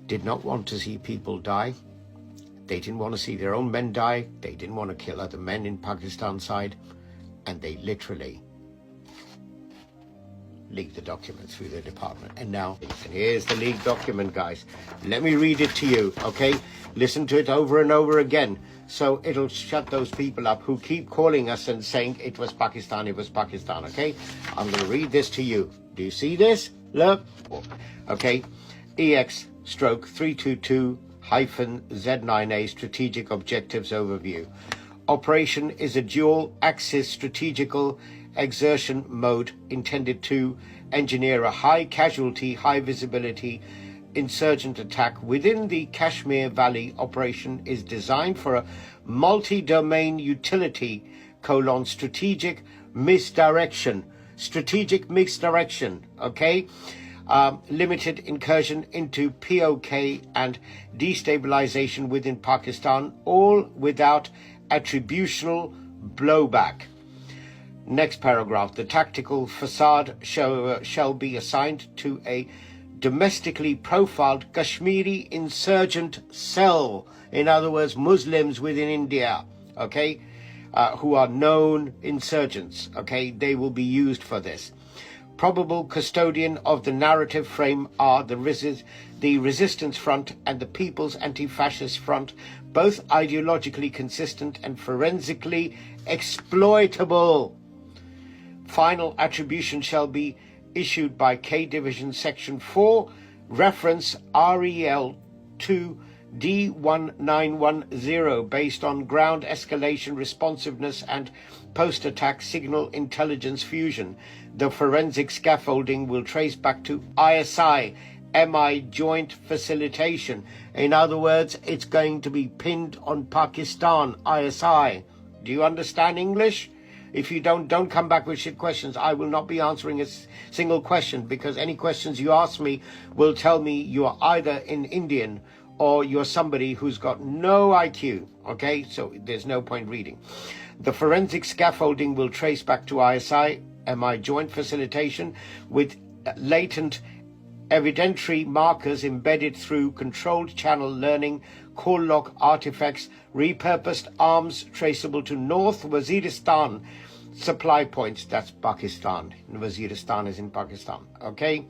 did not want to see people die. They didn't want to see their own men die. They didn't want to kill other men in Pakistan side. And they literally leaked the document through their department. And now, and here's the leaked document, guys. Let me read it to you, okay? Listen to it over and over again. So it'll shut those people up who keep calling us and saying it was Pakistan, okay? I'm going to read this to you. Do you see this? Look. Okay. EX/322-Z9A Strategic Objectives Overview. Operation is a dual-axis strategical exertion mode intended to engineer a high-casualty, high-visibility insurgent attack within the Kashmir Valley. Operation is designed for a multi-domain utility, strategic misdirection, okay? Limited incursion into POK and destabilization within Pakistan, all without attributional blowback. Next paragraph. The tactical facade shall be assigned to a domestically profiled Kashmiri insurgent cell, in other words, Muslims within India, okay, who are known insurgents, okay, they will be used for this. Probable custodian of the narrative frame are the Resistance Front and the People's Anti-Fascist Front, both ideologically consistent and forensically exploitable. Final attribution shall be issued by K Division Section 4, reference REL 2 D1910, based on ground escalation responsiveness and post-attack signal intelligence fusion. The forensic scaffolding will trace back to ISI, MI joint facilitation. In other words, it's going to be pinned on Pakistan, ISI. Do you understand English? If you don't come back with shit questions. I will not be answering a single question, because any questions you ask me will tell me you are either an Indian or you're somebody who's got no IQ, okay? So there's no point reading. The forensic scaffolding will trace back to ISI, MI joint facilitation, with latent evidentiary markers embedded through controlled channel learning, call log artifacts, repurposed arms traceable to North Waziristan supply points. That's Pakistan. Waziristan is in Pakistan, okay?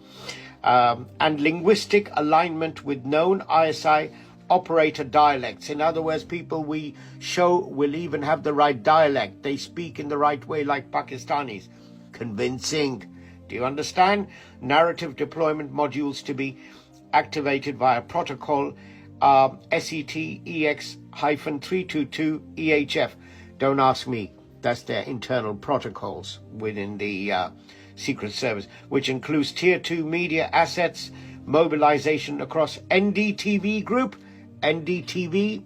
And linguistic alignment with known ISI operator dialects. In other words, people we show will even have the right dialect. They speak in the right way like Pakistanis. Convincing. Do you understand? Narrative deployment modules to be activated via protocol SET-EX-322 EHF. Don't ask me. That's their internal protocols within the Secret Service, which includes Tier 2 media assets, mobilization across NDTV Group, NDTV,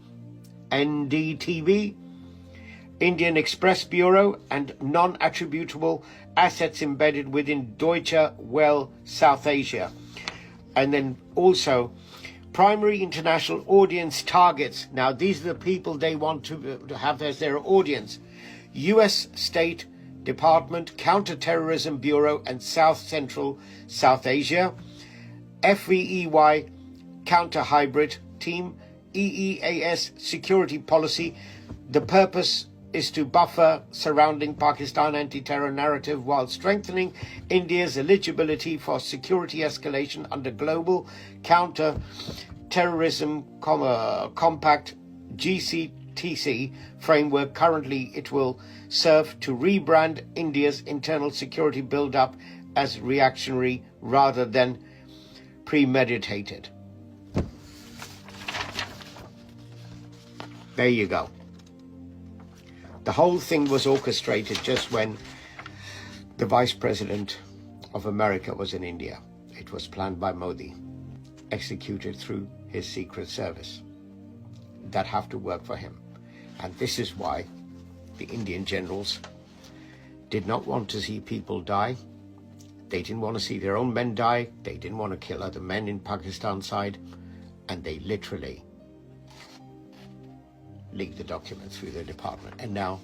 Indian Express Bureau, and non-attributable assets embedded within Deutsche Welle South Asia. And then also primary international audience targets. Now, these are the people they want to have as their audience. U.S. State Department, Counterterrorism Bureau, and South Central South Asia. FVEY Counter-Hybrid Team, EEAS Security Policy. The purpose is to buffer surrounding Pakistan anti-terror narrative while strengthening India's eligibility for security escalation under Global Counter-Terrorism Compact GCTC framework. Currently, it will serve to rebrand India's internal security build-up as reactionary rather than premeditated. There you go. The whole thing was orchestrated just when the Vice President of America was in India. It was planned by Modi, executed through his Secret Service. That have to work for him. And this is why the Indian generals did not want to see people die. They didn't want to see their own men die. They didn't want to kill other men in Pakistan side. And they literally leaked the document through their department. And now,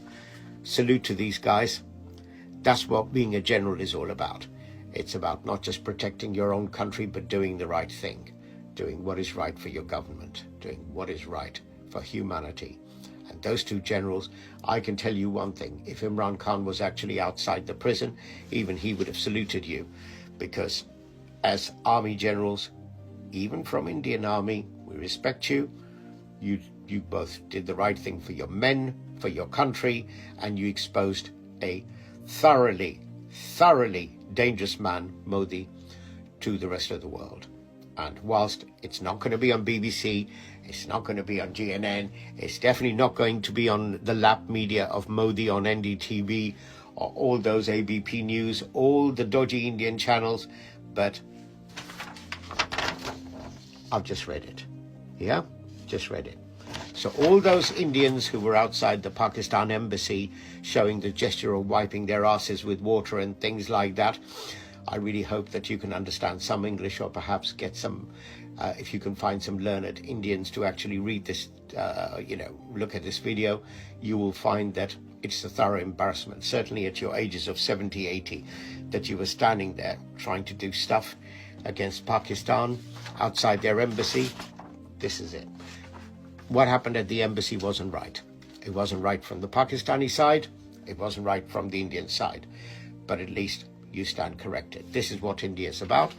salute to these guys. That's what being a general is all about. It's about not just protecting your own country, but doing the right thing, doing what is right for your government, doing what is right for humanity. And those two generals, I can tell you one thing, if Imran Khan was actually outside the prison, even he would have saluted you, because as army generals, even from Indian Army, we respect you. You both did the right thing for your men, for your country, and you exposed a thoroughly dangerous man, Modi, to the rest of the world. And whilst it's not going to be on BBC, it's not going to be on GNN, it's definitely not going to be on the lap media of Modi on NDTV or all those ABP News, all the dodgy Indian channels, but I've just read it. Yeah, just read it. So all those Indians who were outside the Pakistan embassy showing the gesture of wiping their asses with water and things like that, I really hope that you can understand some English, or perhaps get some, if you can find some learned Indians to actually read this, look at this video, you will find that it's a thorough embarrassment, certainly at your ages of 70, 80, that you were standing there trying to do stuff against Pakistan outside their embassy. This is it. What happened at the embassy wasn't right. It wasn't right from the Pakistani side. It wasn't right from the Indian side. But at least you stand corrected. This is what India is about.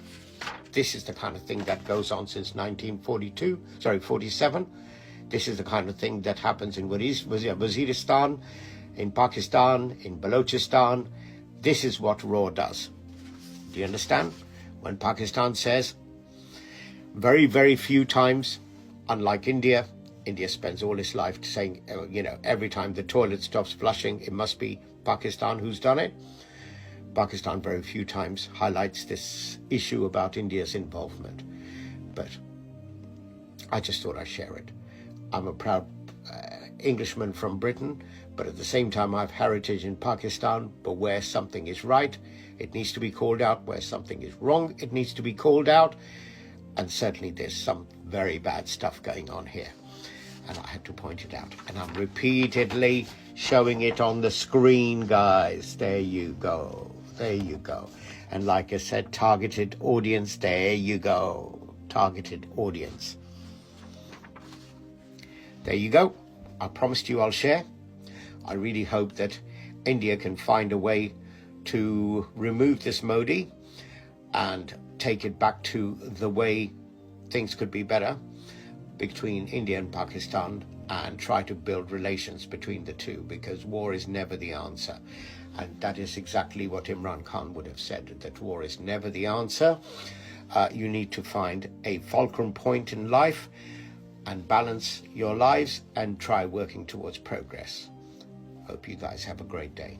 This is the kind of thing that goes on since 47. This is the kind of thing that happens in Waziristan, in Pakistan, in Balochistan. This is what RAW does. Do you understand? When Pakistan says, very, very few times, unlike India, India spends all its life saying, every time the toilet stops flushing, it must be Pakistan who's done it. Pakistan very few times highlights this issue about India's involvement. But I just thought I'd share it. I'm a proud Englishman from Britain, but at the same time I have heritage in Pakistan. But where something is right, it needs to be called out. Where something is wrong, it needs to be called out. And certainly there's some very bad stuff going on here. And I had to point it out. And I'm repeatedly showing it on the screen, guys. There you go. There you go. And like I said, targeted audience. There you go. Targeted audience. There you go. I promised you I'll share. I really hope that India can find a way to remove this Modi and take it back to the way things could be better between India and Pakistan, and try to build relations between the two, because war is never the answer. And that is exactly what Imran Khan would have said, that war is never the answer. You need to find a fulcrum point in life and balance your lives and try working towards progress. Hope you guys have a great day.